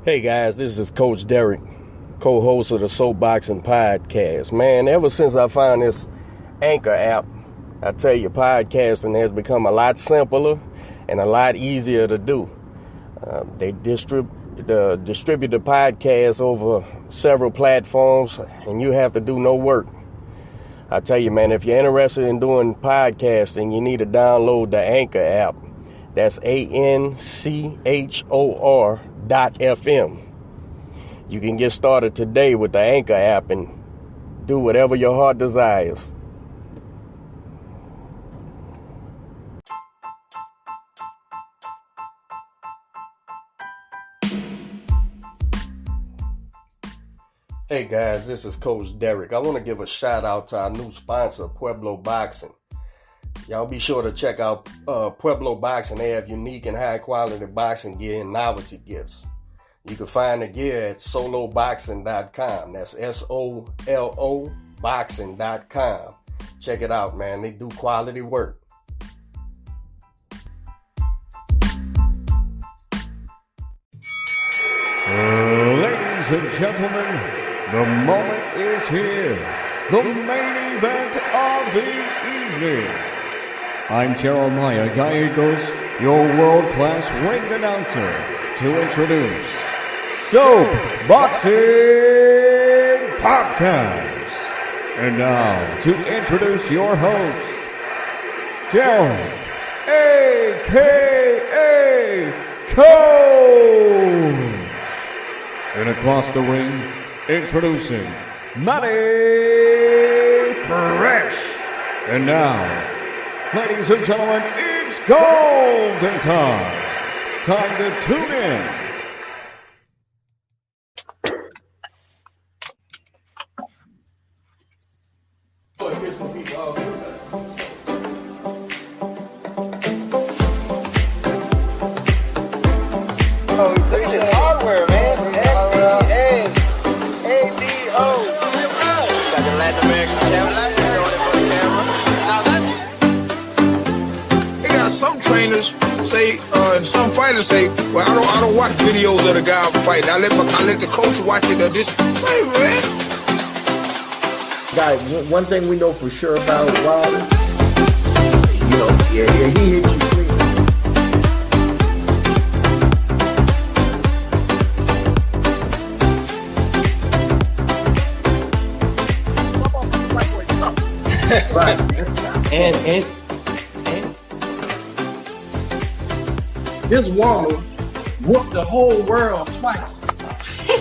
Hey guys, this is Coach Derek, co-host of the Soapboxing Podcast. Man, ever since I found this Anchor app, I tell you, podcasting has become a lot simpler and a lot easier to do. They distribute the podcast over several platforms, and you have to do no work. I tell you, man, if you're interested in doing podcasting, you need to download the Anchor app. That's ANCHOR.FM. You can get started today with the Anchor app and do whatever your heart desires. Hey guys, this is Coach Derek. I want to give a shout out to our new sponsor, Pueblo Boxing. Y'all be sure to check out Pueblo Boxing. They have unique and high quality boxing gear and novelty gifts. You can find the gear at soloboxing.com. That's SOLO boxing.com. Check it out, man. They do quality work. Ladies and gentlemen, the moment is here. The main event of the evening. I'm Jeremiah Gallegos, your world-class ring announcer, to introduce Soapboxing Podcast. And now, to introduce your host, Derek, a.k.a. Coach. And across the ring, introducing Manny Fresh. And now, ladies and gentlemen, it's golden time. Time to tune in. Some fighters say, "Well, I don't watch videos of the guy I'm fighting. I let the coach watch it." This, hey, man. Guys, one thing we know for sure about Wilder, he hit you clean. Right, and this woman whooped the whole world twice.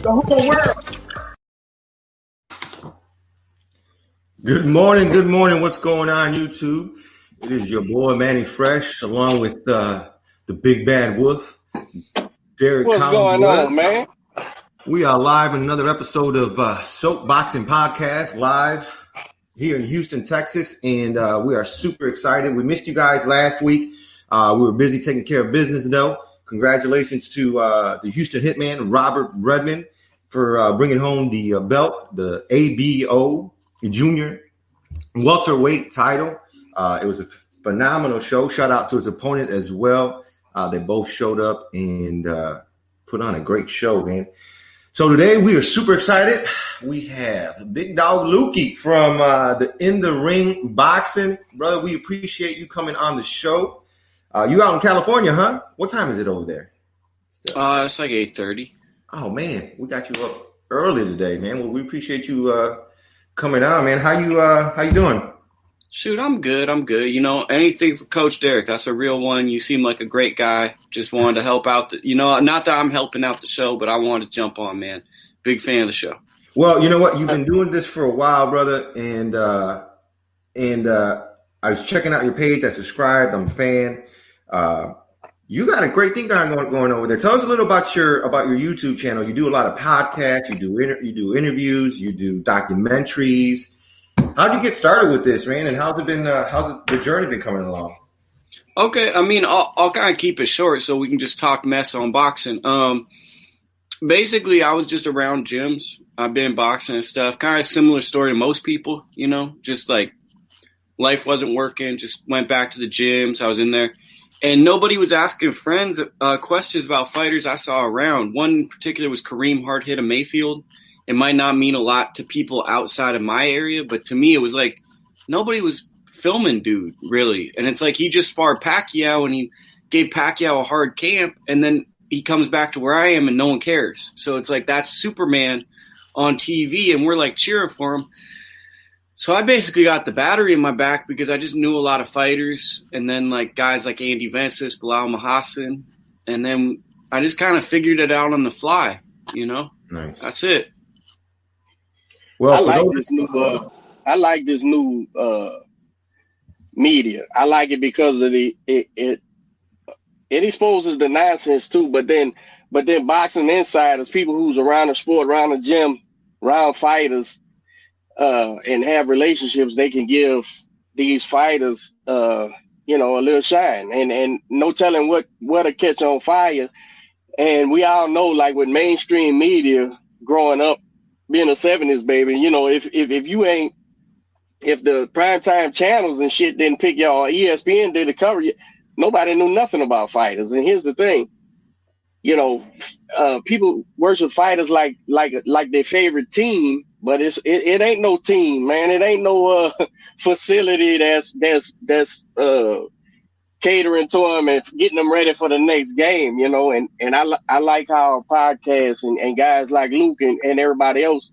The whole world. Good morning. What's going on, YouTube? It is your boy Manny Fresh, along with the Big Bad Wolf, Derek. What's going on, man? We are live in another episode of Soapboxing Podcast, live here in Houston, Texas, and we are super excited. We missed you guys last week. We were busy taking care of business, though. Congratulations to the Houston Hitman, Robert Redmond, for bringing home the belt, the ABO Junior welterweight title. It was a phenomenal show. Shout out to his opponent as well. They both showed up and put on a great show, man. So today we are super excited. We have Big Dog Lukey from the In the Ring Boxing. Brother, we appreciate you coming on the show. You out in California, huh? What time is it over there? It's like 8:30. Oh man, we got you up early today, man. Well, we appreciate you coming on, man. How you doing? Shoot, I'm good. You know, anything for Coach Derek. That's a real one. You seem like a great guy. Just wanted to help out. Not that I'm helping out the show, but I wanted to jump on, man. Big fan of the show. Well, you know what? You've been doing this for a while, brother, and I was checking out your page. I subscribed. I'm a fan. You got a great thing going over there. Tell us a little about your YouTube channel. You do a lot of podcasts. You do interviews. You do documentaries. How did you get started with this, man? And how's the journey been coming along? Okay, I mean, I'll kind of keep it short so we can just talk mess on boxing. Basically, I was just around gyms. I've been boxing and stuff. Kind of similar story to most people, just like life wasn't working. Just went back to the gyms. I was in there. And nobody was asking friends questions about fighters I saw around. One in particular was Kareem Hard Hit of Mayfield. It might not mean a lot to people outside of my area, but to me it was like nobody was filming dude, really. And it's like he just sparred Pacquiao and he gave Pacquiao a hard camp, and then he comes back to where I am and no one cares. So it's like that's Superman on TV, and we're like cheering for him. So I basically got the battery in my back because I just knew a lot of fighters, and then like guys like Andy Vences, Bilal Mahassan, and then I just kind of figured it out on the fly, you know? Nice. That's it. Well, I like this new media. I like it because of it exposes the nonsense too. But then boxing insiders, people who's around the sport, around the gym, around fighters, and have relationships, they can give these fighters, a little shine, and no telling what to catch on fire. And we all know, like with mainstream media, growing up, being a 70s baby, if the primetime channels and shit didn't pick y'all, ESPN didn't cover you, nobody knew nothing about fighters. And here's the thing, people worship fighters like their favorite team, but it ain't no team, man. It ain't no facility that's catering to them and getting them ready for the next game, and I like how podcasts and guys like Luke and everybody else,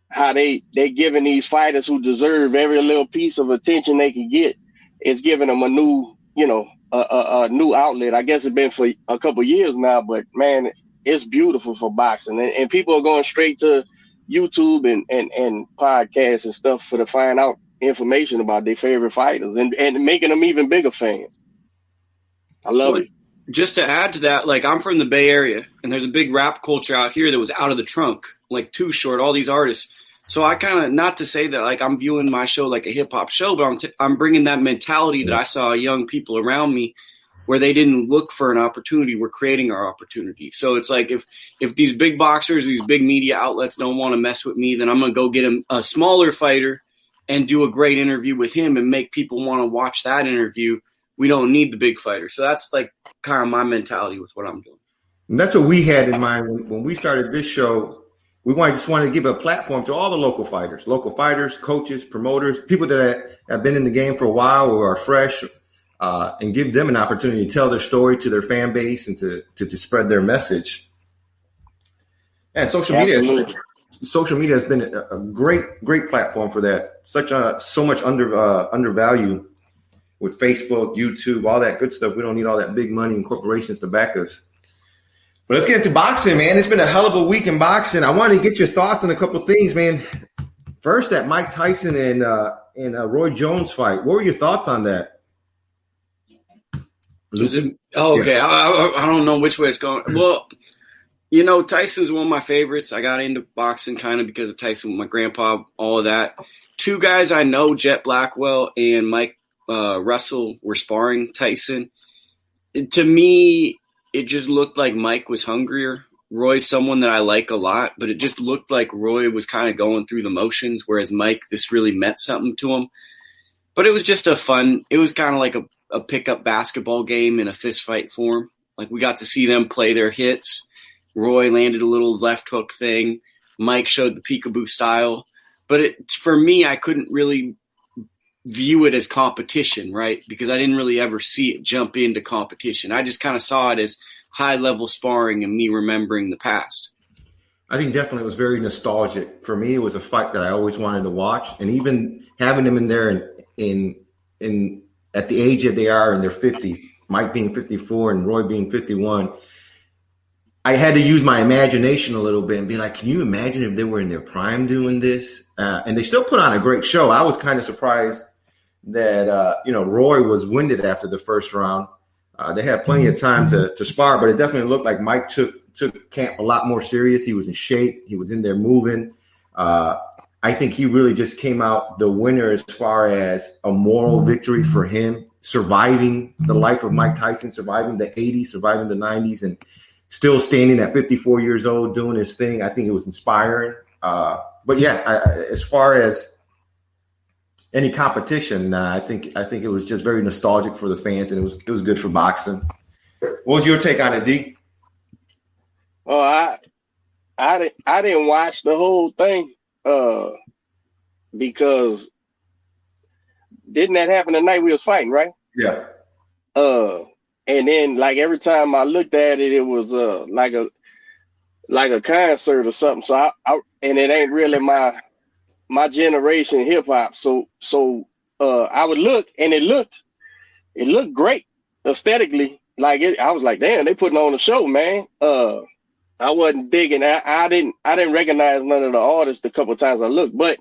how they giving these fighters who deserve every little piece of attention they can get, is giving them a new, a new outlet. I guess it's been for a couple of years now, but man, it's beautiful for boxing, and people are going straight to YouTube and podcasts and stuff to find out information about their favorite fighters and making them even bigger fans. I love it. Just to add to that, like I'm from the Bay Area, and there's a big rap culture out here that was out of the trunk, like Too Short, all these artists. So I kind of, not to say that like I'm viewing my show like a hip hop show, but I'm bringing that mentality that I saw young people around me where they didn't look for an opportunity. We're creating our opportunity. So it's like if these big boxers, these big media outlets don't want to mess with me, then I'm going to go get a smaller fighter and do a great interview with him and make people want to watch that interview. We don't need the big fighter. So that's like kind of my mentality with what I'm doing. And that's what we had in mind when we started this show. We just wanted to give a platform to all the local fighters, coaches, promoters, people that have been in the game for a while or are fresh, and give them an opportunity to tell their story to their fan base and to spread their message. And social media has been a great platform for that. So much undervalue with Facebook, YouTube, all that good stuff. We don't need all that big money and corporations to back us. But let's get into boxing, man. It's been a hell of a week in boxing. I wanted to get your thoughts on a couple of things, man. First, that Mike Tyson and Roy Jones fight. What were your thoughts on that? Okay. I don't know which way it's going. Well, Tyson's one of my favorites. I got into boxing kind of because of Tyson with my grandpa, all of that. Two guys I know, Jet Blackwell and Mike Russell, were sparring Tyson. To me, it just looked like Mike was hungrier. Roy's someone that I like a lot, but it just looked like Roy was kind of going through the motions, whereas Mike, this really meant something to him. But it was just it was kind of like a pickup basketball game in a fist fight form. Like we got to see them play their hits. Roy landed a little left hook thing. Mike showed the peekaboo style. But for me, I couldn't really view it as competition, right? Because I didn't really ever see it jump into competition. I just kind of saw it as high-level sparring and me remembering the past. I think definitely it was very nostalgic. For me, it was a fight that I always wanted to watch. And even having them in there in at the age that they are in their 50s, Mike being 54 and Roy being 51, I had to use my imagination a little bit and be like, can you imagine if they were in their prime doing this? And they still put on a great show. I was kind of surprised that, Roy was winded after the first round. They had plenty of time to spar, but it definitely looked like Mike took camp a lot more serious. He was in shape. He was in there moving. I think he really just came out the winner as far as a moral victory for him, surviving the life of Mike Tyson, surviving the 80s, surviving the 90s, and still standing at 54 years old doing his thing. I think it was inspiring. But yeah, as far as any competition. I think it was just very nostalgic for the fans, and it was good for boxing. What was your take on it, D? Oh, I didn't watch the whole thing because didn't that happen the night we was fighting, right? Yeah. And then like every time I looked at it, it was like a concert or something. So I and it ain't really my generation hip hop. So I would look, and it looked great aesthetically. Like I was like, damn, they putting on a show, man. I wasn't digging. I didn't recognize none of the artists the couple of times I looked. But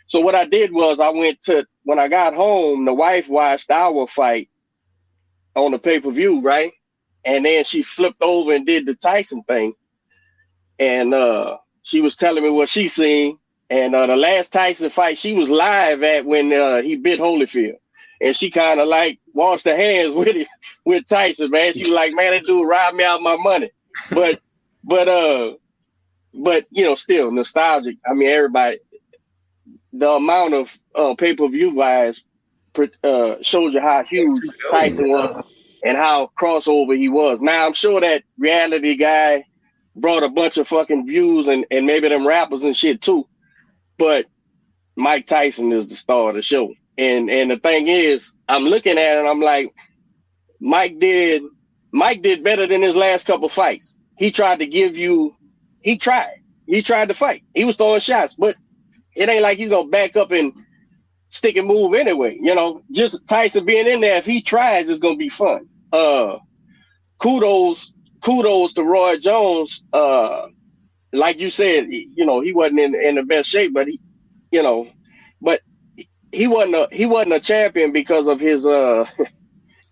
so what I did was when I got home, the wife watched our fight on the pay-per-view, right? And then she flipped over and did the Tyson thing. And she was telling me what she seen. And the last Tyson fight, she was live at when he bit Holyfield. And she kind of like washed her hands with Tyson, man. She was like, man, that dude robbed me out of my money. But still nostalgic. I mean, everybody, the amount of pay-per-view buys shows you how huge Tyson was and how crossover he was. Now, I'm sure that reality guy brought a bunch of fucking views and maybe them rappers and shit too. But Mike Tyson is the star of the show. And the thing is, I'm looking at it and I'm like, Mike did better than his last couple fights. He tried to fight. He was throwing shots, but it ain't like he's going to back up and stick and move anyway. Just Tyson being in there, if he tries, it's going to be fun. Kudos to Roy Jones. Like you said, he wasn't in the best shape, but he wasn't a champion because of his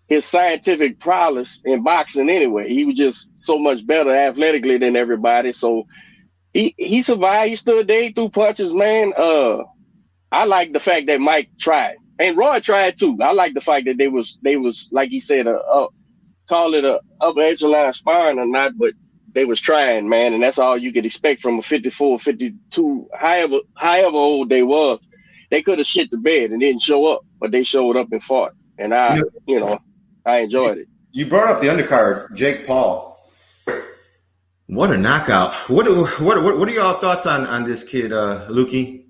his scientific prowess in boxing anyway. He was just so much better athletically than everybody. So he survived. He stood there, he threw punches, man. I like the fact that Mike tried, and Roy tried too. I like the fact that they was like he said, call it a upper echelon sparring or not, but they was trying, man, and that's all you could expect from a 54, 52, however old they were. They could have shit the bed and didn't show up, but they showed up and fought, and I enjoyed it. You brought up the undercard, Jake Paul. What a knockout! What are y'all thoughts on this kid, Lukey?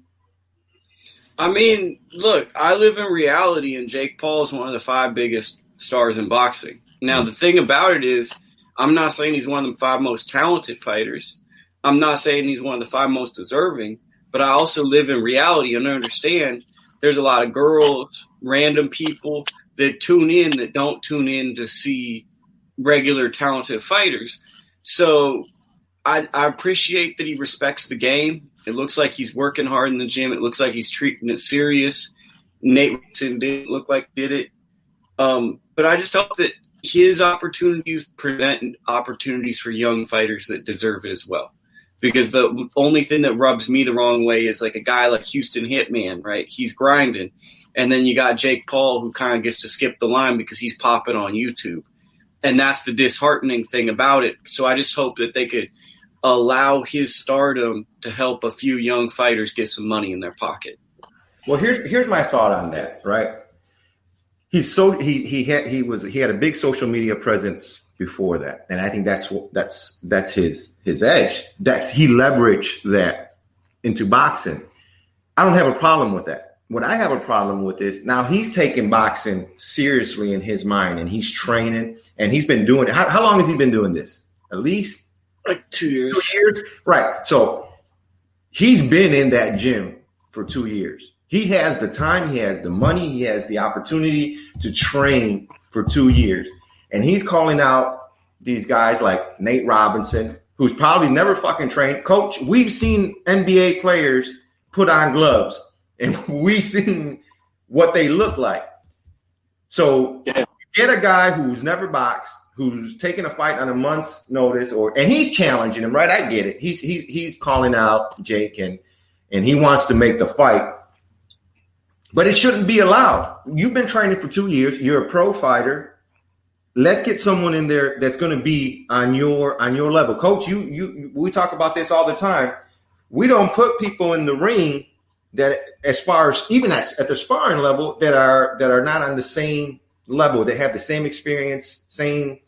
I mean, look, I live in reality, and Jake Paul is one of the 5 biggest stars in boxing. Now, the thing about it is, I'm not saying he's one of the 5 most talented fighters. I'm not saying he's one of the 5 most deserving, but I also live in reality and understand there's a lot of girls, random people that tune in that don't tune in to see regular talented fighters. So I appreciate that he respects the game. It looks like he's working hard in the gym. It looks like he's treating it serious. Nate Robinson didn't look like did it. But I just hope that his opportunities present opportunities for young fighters that deserve it as well. Because the only thing that rubs me the wrong way is like a guy like Houston Hitman, right? He's grinding. And then you got Jake Paul who kind of gets to skip the line because he's popping on YouTube. And that's the disheartening thing about it. So I just hope that they could allow his stardom to help a few young fighters get some money in their pocket. Well, here's my thought on that, right? He had a big social media presence before that, and I think that's his edge. He leveraged that into boxing. I don't have a problem with that. What I have a problem with is now he's taking boxing seriously in his mind, and he's training, and he's been doing it. How long has he been doing this? At least like 2 years. 2 years, right? So he's been in that gym for 2 years. He has the time, he has the money, he has the opportunity to train for 2 years. And he's calling out these guys like Nate Robinson, who's probably never fucking trained. Coach, we've seen NBA players put on gloves, and we've seen what they look like. So get a guy who's never boxed, who's taking a fight on a month's notice, and he's challenging him, right? I get it. He's calling out Jake, and he wants to make the fight. But it shouldn't be allowed. You've been training for 2 years. You're a pro fighter. Let's get someone in there that's going to be on your level. Coach, we talk about this all the time. We don't put people in the ring that, as far as even at the sparring level, that are not on the same level, that have the same experience, same